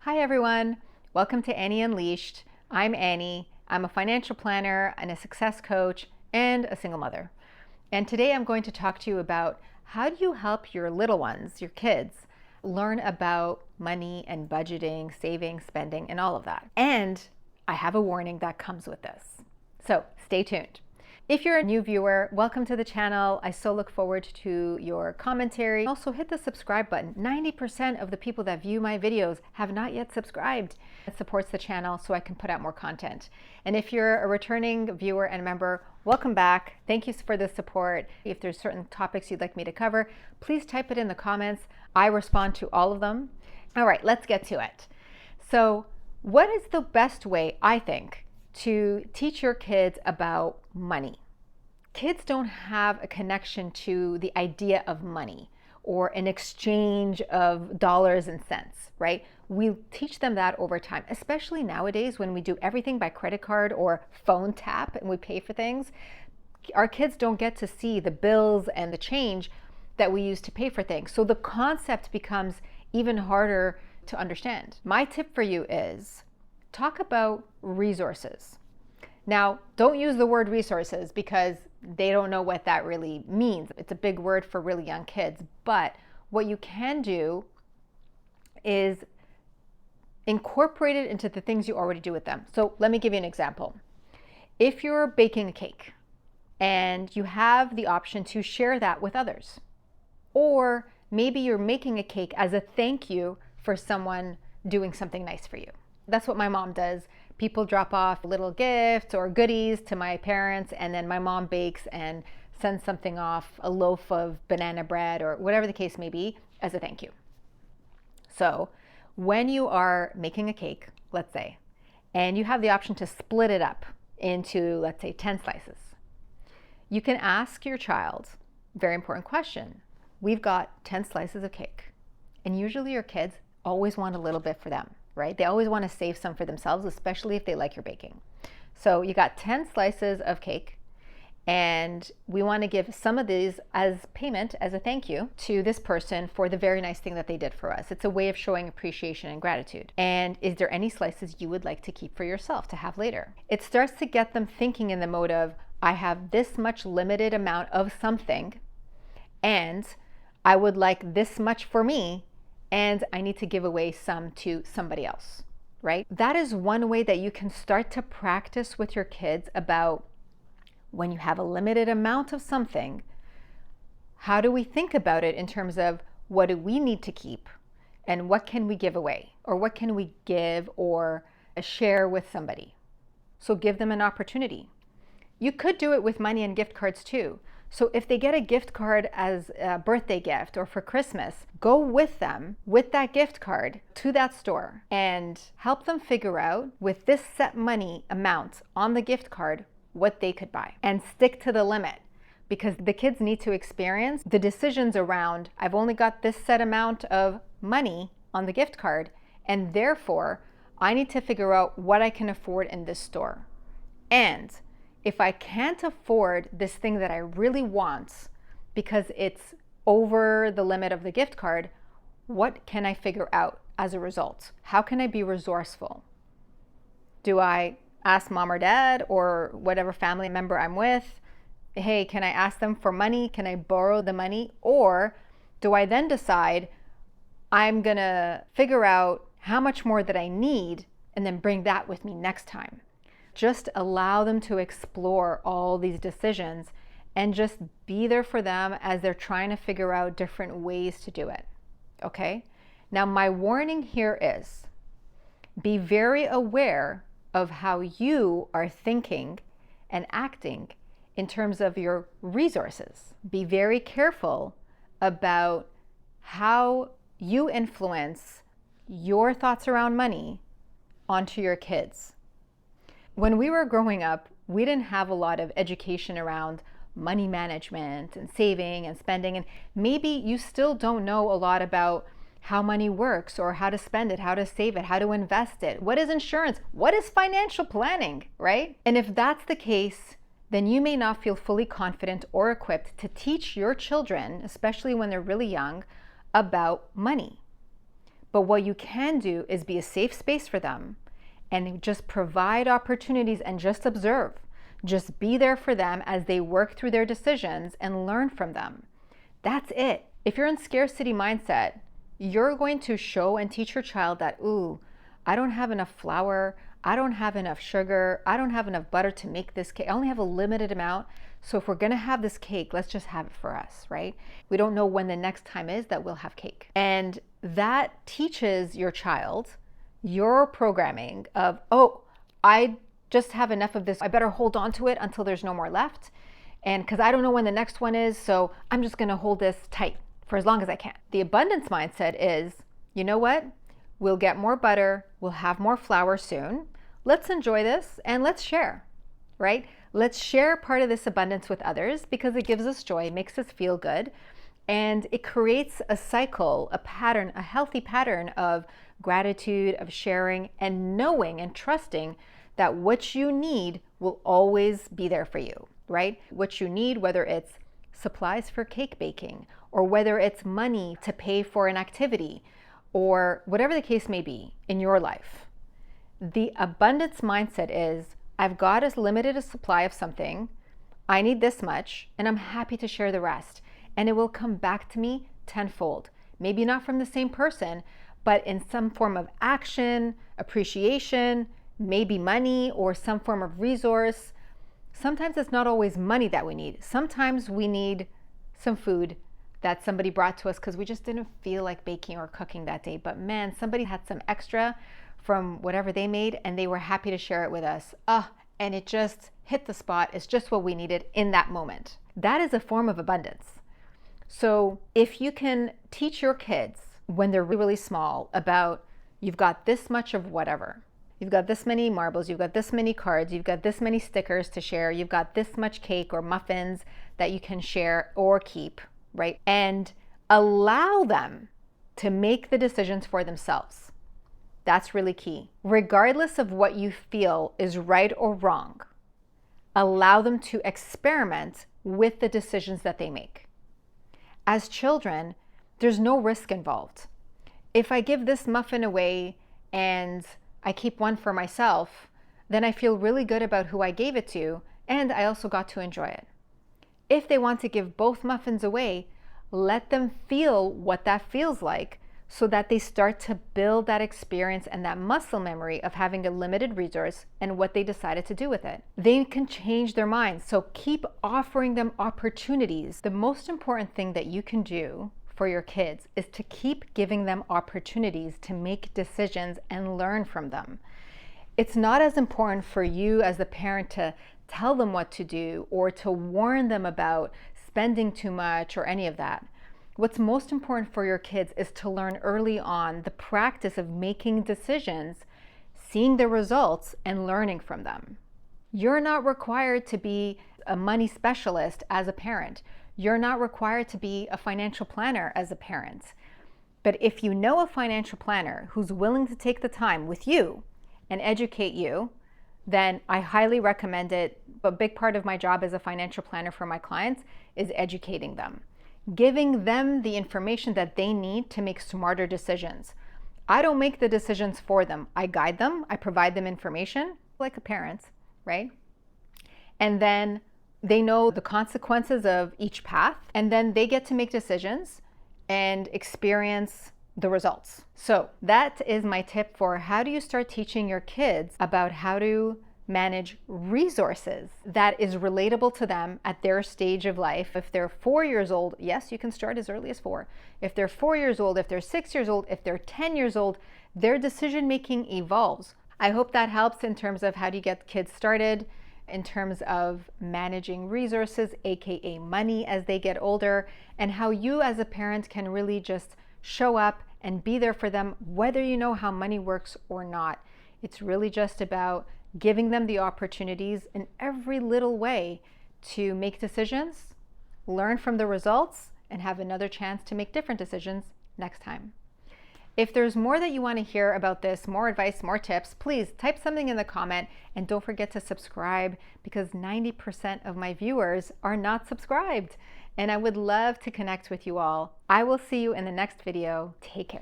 Hi everyone, welcome to Annie Unleashed. I'm Annie. I'm a financial planner and a success coach and a single mother. And today I'm going to talk to you about how do you help your little ones, your kids, learn about money and budgeting, saving, spending, and all of that. And I have a warning that comes with this. So stay tuned. If you're a new viewer, welcome to the channel. I so look forward to your commentary. Also hit the subscribe button. 90% of the people that view my videos have not yet subscribed. It supports the channel so I can put out more content. And if you're a returning viewer and member, welcome back. Thank you for the support. If there's certain topics you'd like me to cover, please type it in the comments. I respond to all of them. All right, let's get to it. So what is the best way, I think, to teach your kids about money? Kids don't have a connection to the idea of money or an exchange of dollars and cents, right? We teach them that over time, especially nowadays when we do everything by credit card or phone tap and we pay for things. Our kids don't get to see the bills and the change that we use to pay for things. So the concept becomes even harder to understand. My tip for you is talk about resources. Now, don't use the word resources because they don't know what that really means. It's a big word for really young kids. But what you can do is incorporate it into the things you already do with them. So let me give you an example. If you're baking a cake and you have the option to share that with others, or maybe you're making a cake as a thank you for someone doing something nice for you. That's what my mom does. People drop off little gifts or goodies to my parents, and then my mom bakes and sends something off, a loaf of banana bread or whatever the case may be, as a thank you. So when you are making a cake, let's say, and you have the option to split it up into, let's say, 10 slices, you can ask your child, very important question, we've got 10 slices of cake, and usually your kids always want a little bit for them. Right? They always want to save some for themselves, especially if they like your baking. So you got 10 slices of cake, and we want to give some of these as payment, as a thank you to this person for the very nice thing that they did for us. It's a way of showing appreciation and gratitude. And is there any slices you would like to keep for yourself to have later? It starts to get them thinking in the mode of, I have this much limited amount of something, and I would like this much for me, and I need to give away some to somebody else, right? That is one way that you can start to practice with your kids about when you have a limited amount of something, how do we think about it in terms of what do we need to keep and what can we give away or what can we give or share with somebody? So give them an opportunity. You could do it with money and gift cards too. So if they get a gift card as a birthday gift or for Christmas, go with them with that gift card to that store and help them figure out with this set money amount on the gift card what they could buy, and stick to the limit, because the kids need to experience the decisions around, I've only got this set amount of money on the gift card, and therefore I need to figure out what I can afford in this store. And if I can't afford this thing that I really want because it's over the limit of the gift card, what can I figure out as a result? How can I be resourceful? Do I ask mom or dad or whatever family member I'm with, hey, can I ask them for money? Can I borrow the money? Or do I then decide I'm gonna figure out how much more that I need and then bring that with me next time? Just allow them to explore all these decisions and just be there for them as they're trying to figure out different ways to do it, okay? Now, my warning here is be very aware of how you are thinking and acting in terms of your resources. Be very careful about how you influence your thoughts around money onto your kids. When we were growing up, we didn't have a lot of education around money management and saving and spending, and maybe you still don't know a lot about how money works or how to spend it, how to save it, how to invest it, what is insurance, what is financial planning, right? And if that's the case, then you may not feel fully confident or equipped to teach your children, especially when they're really young, about money. But what you can do is be a safe space for them and just provide opportunities and just observe. Just be there for them as they work through their decisions and learn from them. That's it. If you're in scarcity mindset, you're going to show and teach your child that, ooh, I don't have enough flour, I don't have enough sugar, I don't have enough butter to make this cake. I only have a limited amount. So if we're gonna have this cake, let's just have it for us, right? We don't know when the next time is that we'll have cake. And that teaches your child your programming of, oh, I just have enough of this. I better hold on to it until there's no more left. And because I don't know when the next one is, so I'm just gonna hold this tight for as long as I can. The abundance mindset is, you know what? We'll get more butter, we'll have more flour soon. Let's enjoy this and let's share, right? Let's share part of this abundance with others because it gives us joy, makes us feel good, and it creates a cycle, a pattern, a healthy pattern of gratitude, of sharing, and knowing and trusting that what you need will always be there for you, right? What you need, whether it's supplies for cake baking, or whether it's money to pay for an activity, or whatever the case may be in your life. The abundance mindset is, I've got as limited a supply of something, I need this much, and I'm happy to share the rest. And it will come back to me tenfold. Maybe not from the same person, but in some form of action, appreciation, maybe money, or some form of resource. Sometimes it's not always money that we need. Sometimes we need some food that somebody brought to us because we just didn't feel like baking or cooking that day. But man, somebody had some extra from whatever they made and they were happy to share it with us. And it just hit the spot. It's just what we needed in that moment. That is a form of abundance. So if you can teach your kids when they're really small about, you've got this much of whatever, you've got this many marbles, you've got this many cards, you've got this many stickers to share, you've got this much cake or muffins that you can share or keep, right? And allow them to make the decisions for themselves. That's really key. Regardless of what you feel is right or wrong, allow them to experiment with the decisions that they make. As children, there's no risk involved. If I give this muffin away and I keep one for myself, then I feel really good about who I gave it to, and I also got to enjoy it. If they want to give both muffins away, let them feel what that feels like so that they start to build that experience and that muscle memory of having a limited resource and what they decided to do with it. They can change their minds, so keep offering them opportunities. The most important thing that you can do for your kids is to keep giving them opportunities to make decisions and learn from them. It's not as important for you as the parent to tell them what to do or to warn them about spending too much or any of that. What's most important for your kids is to learn early on the practice of making decisions, seeing the results, and learning from them. You're not required to be a money specialist as a parent. You're not required to be a financial planner as a parent. But if you know a financial planner who's willing to take the time with you and educate you, then I highly recommend it. A big part of my job as a financial planner for my clients is educating them, giving them the information that they need to make smarter decisions. I don't make the decisions for them. I guide them, I provide them information like a parent, right? And then they know the consequences of each path, and then they get to make decisions and experience the results. So that is my tip for how do you start teaching your kids about how to manage resources that is relatable to them at their stage of life. If they're 4 years old, yes, you can start as early as 4. If they're 4 years old, if they're 6 years old, if they're 10 years old, their decision making evolves. I hope that helps in terms of how do you get kids started in terms of managing resources, aka money, as they get older, and how you as a parent can really just show up and be there for them whether you know how money works or not. It's really just about giving them the opportunities in every little way to make decisions, learn from the results, and have another chance to make different decisions next time. If there's more that you want to hear about this, more advice, more tips, please type something in the comment, and don't forget to subscribe because 90% of my viewers are not subscribed, and I would love to connect with you all. I will see you in the next video. Take care.